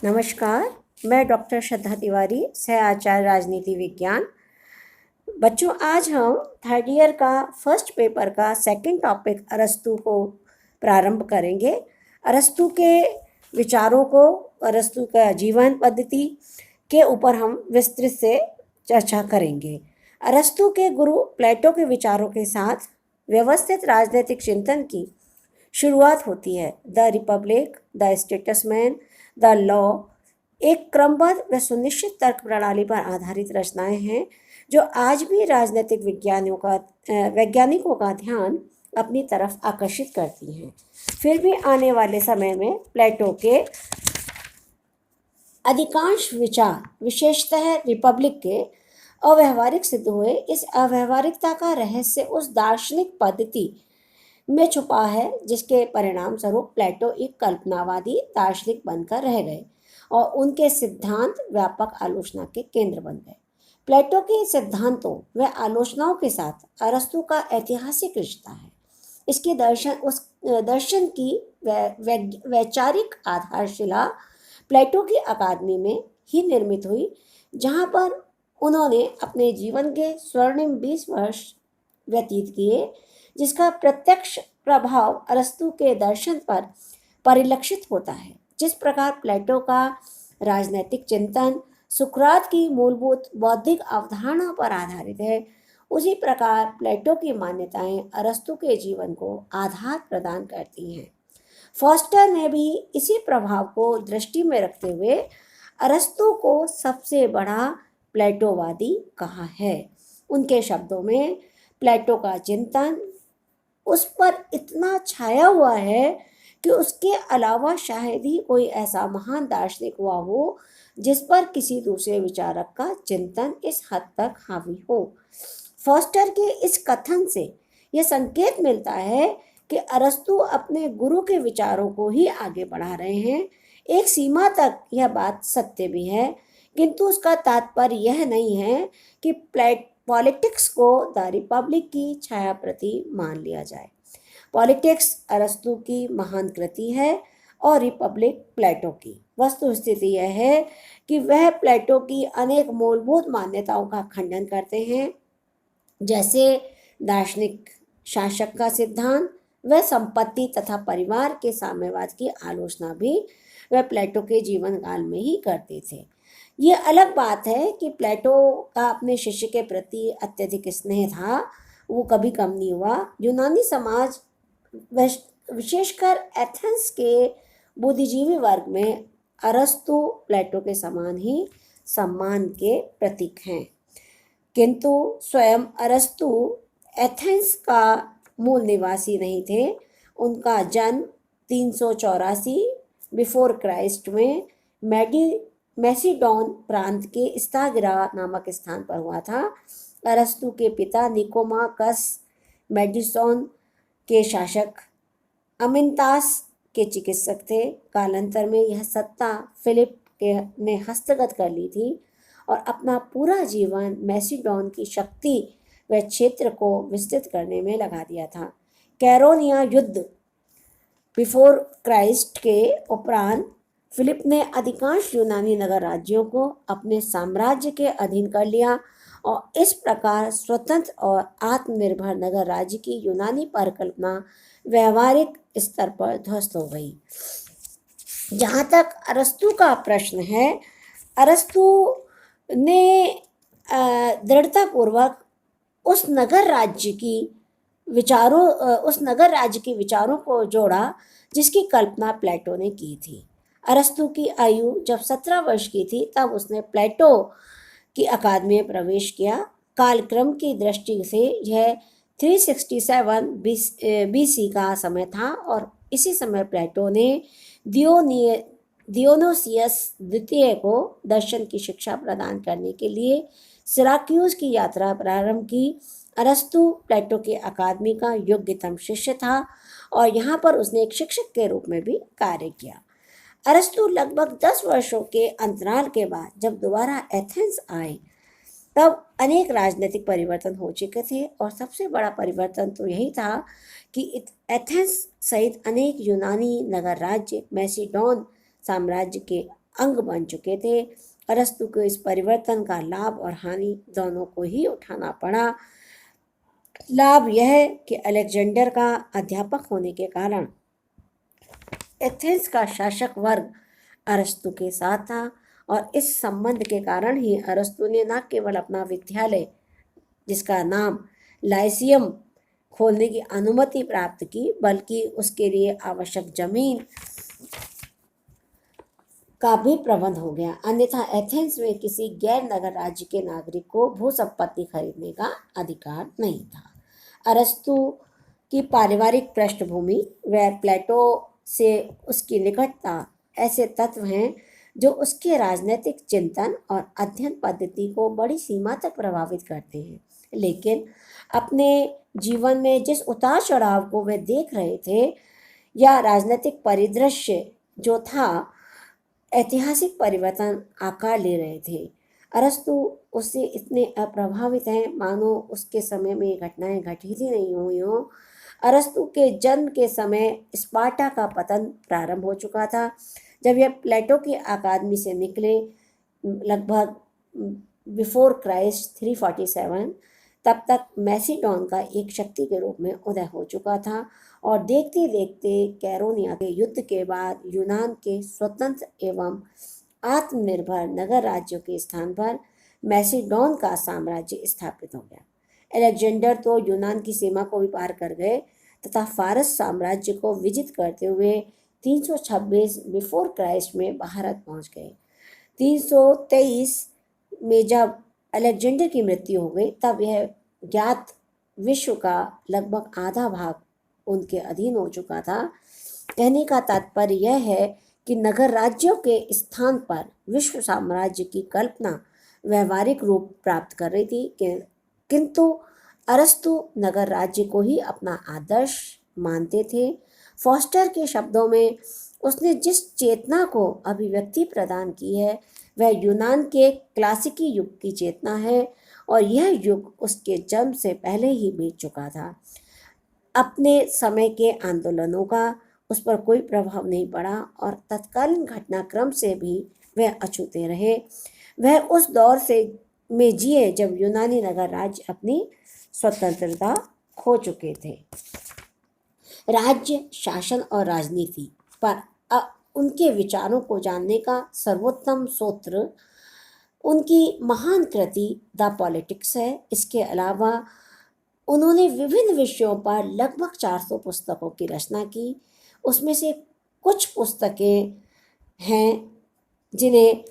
नमस्कार। मैं डॉक्टर श्रद्धा तिवारी, सह आचार्य राजनीति विज्ञान। बच्चों, आज हम थर्ड ईयर का फर्स्ट पेपर का सेकंड टॉपिक अरस्तु को प्रारंभ करेंगे। अरस्तु के विचारों को, अरस्तु का जीवन पद्धति के ऊपर हम विस्तृत से चर्चा करेंगे। अरस्तु के गुरु प्लेटो के विचारों के साथ व्यवस्थित राजनीतिक चिंतन की शुरुआत होती है। The Republic, the Statesman, the Law एक क्रमबद्ध व सुनिश्चित तर्क प्रणाली पर आधारित रचनाएं हैं जो आज भी राजनीतिक वैज्ञानिकों का ध्यान अपनी तरफ आकर्षित करती हैं। फिर भी आने वाले समय में प्लेटो के अधिकांश विचार, विशेषतः रिपब्लिक के, अव्यवहारिक सिद्ध हुए। इस अव्यवहारिकता का रहस्य उस दार्शनिक पद्धति में छुपा है जिसके परिणाम स्वरूप प्लेटो एक कल्पनावादी दार्शनिक बनकर रह गए और उनके सिद्धांत व्यापक आलोचना के केंद्र बन गए। प्लेटो के सिद्धांतों व आलोचनाओं के साथ अरस्तु का ऐतिहासिक रिश्ता है। इसके उस दर्शन की वैचारिक आधारशिला प्लेटो की अकादमी में ही निर्मित हुई, जहाँ पर उन्होंने अपने जीवन के स्वर्णिम 20 वर्ष व्यतीत किए, जिसका प्रत्यक्ष प्रभाव अरस्तु के दर्शन पर परिलक्षित होता है। जिस प्रकार प्लेटो का राजनैतिक चिंतन सुकरात की मूलभूत बौद्धिक अवधारणा पर आधारित है, उसी प्रकार प्लेटो की मान्यताएं अरस्तु के जीवन को आधार प्रदान करती हैं। फॉस्टर ने भी इसी प्रभाव को दृष्टि में रखते हुए अरस्तु को सबसे बड़ा प्लेटोवादी कहा है। उनके शब्दों में प्लेटो का चिंतन उस पर इतना छाया हुआ है कि उसके अलावा शायद ही कोई ऐसा महान दार्शनिक हुआ हो जिस पर किसी दूसरे विचारक का चिंतन इस हद तक हावी हो। फॉस्टर के इस कथन से यह संकेत मिलता है कि अरस्तु अपने गुरु के विचारों को ही आगे बढ़ा रहे हैं। एक सीमा तक यह बात सत्य भी है, किंतु उसका तात्पर्य यह नहीं है कि पॉलिटिक्स को द रिपब्लिक की छाया प्रति मान लिया जाए। पॉलिटिक्स अरस्तु की महान कृति है और रिपब्लिक प्लेटो की। वस्तुस्थिति यह है कि वह प्लेटो की अनेक मूलभूत मान्यताओं का खंडन करते हैं, जैसे दार्शनिक शासक का सिद्धांत व संपत्ति तथा परिवार के साम्यवाद की आलोचना भी वह प्लेटो के जीवन काल में ही करते थे। ये अलग बात है कि प्लेटो का अपने शिष्य के प्रति अत्यधिक स्नेह था, वो कभी कम नहीं हुआ। यूनानी समाज, विशेषकर एथेंस के बुद्धिजीवी वर्ग में अरस्तु प्लेटो के समान ही सम्मान के प्रतीक हैं, किंतु स्वयं अरस्तु एथेंस का मूल निवासी नहीं थे। उनका जन्म 384 बिफोर क्राइस्ट में मैसिडोन प्रांत के स्तागिरा नामक स्थान पर हुआ था। अरस्तु के पिता निकोमाकस मेडिसोन के शासक, अमिनतास के चिकित्सक थे। कालांतर में यह सत्ता फिलिप ने हस्तगत कर ली थी और अपना पूरा जीवन मैसिडोन की शक्ति व क्षेत्र को विस्तृत करने में लगा दिया था। कैरोनिया युद्ध बिफोर क्राइस्ट के उपरांत फिलिप ने अधिकांश यूनानी नगर राज्यों को अपने साम्राज्य के अधीन कर लिया और इस प्रकार स्वतंत्र और आत्मनिर्भर नगर राज्य की यूनानी परिकल्पना व्यवहारिक स्तर पर ध्वस्त हो गई। जहाँ तक अरस्तु का प्रश्न है, अरस्तु ने दृढ़तापूर्वक उस नगर राज्य के विचारों को जोड़ा जिसकी कल्पना प्लेटो ने की थी। अरस्तु की आयु जब 17 वर्ष की थी तब उसने प्लेटो की अकादमी में प्रवेश किया। कालक्रम की दृष्टि से यह 367 BC का समय था और इसी समय प्लेटो ने दियोनुसियस द्वितीय को दर्शन की शिक्षा प्रदान करने के लिए सिराक्यूज की यात्रा प्रारंभ की। अरस्तु प्लेटो की अकादमी का योग्यतम शिष्य था और यहाँ पर उसने एक शिक्षक के रूप में भी कार्य किया। अरस्तु लगभग 10 वर्षों के अंतराल के बाद जब दोबारा एथेंस आए, तब अनेक राजनीतिक परिवर्तन हो चुके थे और सबसे बड़ा परिवर्तन तो यही था कि एथेंस सहित अनेक यूनानी नगर राज्य मैसिडोन साम्राज्य के अंग बन चुके थे। अरस्तु को इस परिवर्तन का लाभ और हानि दोनों को ही उठाना पड़ा। लाभ यह कि अलेक्जेंडर का अध्यापक होने के कारण एथेंस का शासक वर्ग अरस्तु के साथ था, और इस संबंध के कारण ही अरस्तु ने न केवल अपना विद्यालय, जिसका नाम लाइसियम, खोलने की अनुमति प्राप्त की, बल्कि उसके लिए आवश्यक जमीन का भी प्रबंध हो गया। अन्यथा एथेंस में किसी गैर नगर राज्य के नागरिक को भू संपत्ति खरीदने का अधिकार नहीं था। अरस्तु की पारिवारिक पृष्ठभूमि व प्लेटो से उसकी निकटता ऐसे तत्व हैं जो उसके राजनीतिक चिंतन और अध्ययन पद्धति को बड़ी सीमा तक प्रभावित करते हैं। लेकिन अपने जीवन में जिस उतार चढ़ाव को वे देख रहे थे, या राजनीतिक परिदृश्य जो था, ऐतिहासिक परिवर्तन आकार ले रहे थे, अरस्तु उससे इतने अप्रभावित हैं मानो उसके समय में ये घटनाएं घटित ही नहीं हुई हों। अरस्तु के जन्म के समय स्पार्टा का पतन प्रारंभ हो चुका था। जब यह प्लेटो की अकादमी से निकले, लगभग बिफोर क्राइस्ट 347, तब तक मैसिडोन का एक शक्ति के रूप में उदय हो चुका था, और देखते देखते कैरोनिया के युद्ध के बाद यूनान के स्वतंत्र एवं आत्मनिर्भर नगर राज्यों के स्थान पर मैसिडोन का साम्राज्य स्थापित हो गया। अलेक्जेंडर तो यूनान की सीमा को भी पार कर गए तथा फारस साम्राज्य को विजित करते हुए 326 बिफोर क्राइस्ट में भारत पहुंच गए। 323 में जब अलेक्जेंडर की मृत्यु हो गई, तब यह ज्ञात विश्व का लगभग आधा भाग उनके अधीन हो चुका था। कहने का तात्पर्य यह है कि नगर राज्यों के स्थान पर विश्व साम्राज्य की कल्पना व्यवहारिक रूप प्राप्त कर रही थी, किंतु अरस्तु नगर राज्य को ही अपना आदर्श मानते थे। फॉस्टर के शब्दों में उसने जिस चेतना को अभिव्यक्ति प्रदान की है, वह यूनान के क्लासिकी युग की चेतना है, और यह युग उसके जन्म से पहले ही बीत चुका था। अपने समय के आंदोलनों का उस पर कोई प्रभाव नहीं पड़ा, और तत्कालीन घटनाक्रम से भी वह अछूते रहे। वह उस दौर से में जिए जब यूनानी नगर राज्य अपनी स्वतंत्रता खो चुके थे। राज्य, शासन और राजनीति पर उनके विचारों को जानने का सर्वोत्तम सूत्र उनकी महान कृति द पॉलिटिक्स है। इसके अलावा उन्होंने विभिन्न विषयों पर लगभग 400 पुस्तकों की रचना की। उसमें से कुछ पुस्तकें हैं जिन्हें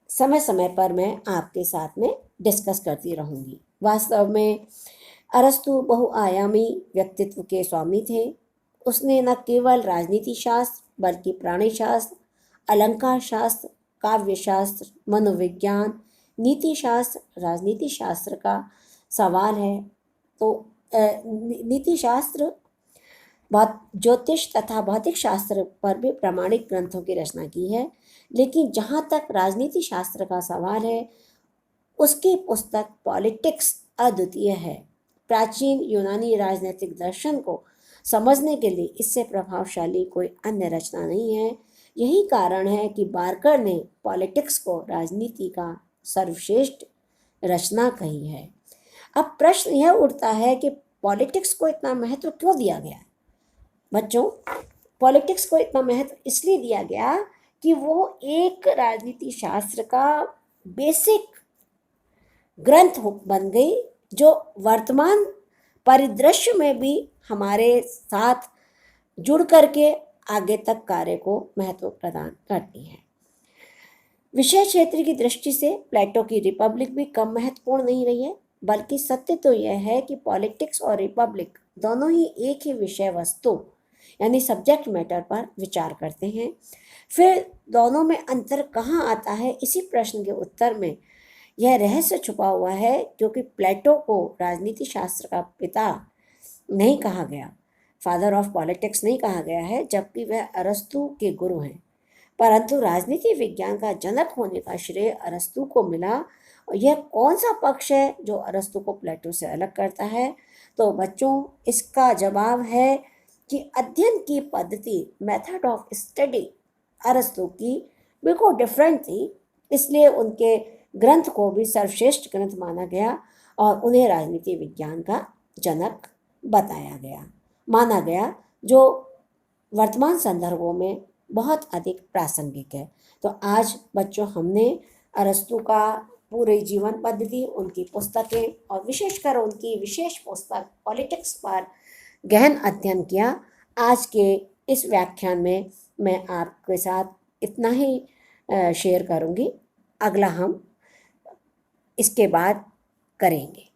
समय समय पर मैं आपके साथ में डिस्कस करती रहूँगी। वास्तव में अरस्तु बहुआयामी व्यक्तित्व के स्वामी थे। उसने न केवल राजनीति शास्त्र बल्कि प्राणी शास्त्र, अलंकार शास्त्र, काव्य शास्त्र, मनोविज्ञान, नीति शास्त्र, राजनीति शास्त्र का सवाल है तो नीति शास्त्र, ज्योतिष तथा भौतिक शास्त्र पर भी प्रामाणिक ग्रंथों की रचना की है। लेकिन जहाँ तक राजनीति शास्त्र का सवाल है, उसकी पुस्तक पॉलिटिक्स अद्वितीय है। प्राचीन यूनानी राजनीतिक दर्शन को समझने के लिए इससे प्रभावशाली कोई अन्य रचना नहीं है। यही कारण है कि बार्कर ने पॉलिटिक्स को राजनीति का सर्वश्रेष्ठ रचना कही है। अब प्रश्न यह उठता है कि पॉलिटिक्स को इतना महत्व क्यों दिया गया है? बच्चों, पॉलिटिक्स को इतना महत्व इसलिए दिया गया कि वो एक राजनीति शास्त्र का बेसिक ग्रंथ बन गई, जो वर्तमान परिदृश्य में भी हमारे साथ जुड़ करके आगे तक कार्य को महत्व प्रदान करती है। विषय क्षेत्र की दृष्टि से प्लेटो की रिपब्लिक भी कम महत्वपूर्ण नहीं रही है, बल्कि सत्य तो यह है कि पॉलिटिक्स और रिपब्लिक दोनों ही एक ही विषय वस्तु यानी सब्जेक्ट मैटर पर विचार करते हैं। फिर दोनों में अंतर कहाँ आता है, इसी प्रश्न के उत्तर में यह रहस्य छुपा हुआ है, क्योंकि प्लेटो को राजनीति शास्त्र का पिता नहीं कहा गया, फादर ऑफ पॉलिटिक्स नहीं कहा गया है, जबकि वह अरस्तु के गुरु हैं। परंतु राजनीति विज्ञान का जनक होने का श्रेय अरस्तु को मिला। और यह कौन सा पक्ष है जो अरस्तु को प्लेटो से अलग करता है? तो बच्चों, इसका जवाब है कि अध्ययन की पद्धति, मेथड ऑफ स्टडी, अरस्तु की बिल्कुल डिफरेंट थी, इसलिए उनके ग्रंथ को भी सर्वश्रेष्ठ ग्रंथ माना गया और उन्हें राजनीति विज्ञान का जनक बताया गया, माना गया, जो वर्तमान संदर्भों में बहुत अधिक प्रासंगिक है। तो आज बच्चों, हमने अरस्तु का पूरे जीवन पद्धति, उनकी पुस्तकें और विशेषकर उनकी विशेष पुस्तक पॉलिटिक्स पर गहन अध्ययन किया। आज के इस व्याख्यान में मैं आपके साथ इतना ही शेयर करूंगी। अगला हम इसके बाद करेंगे।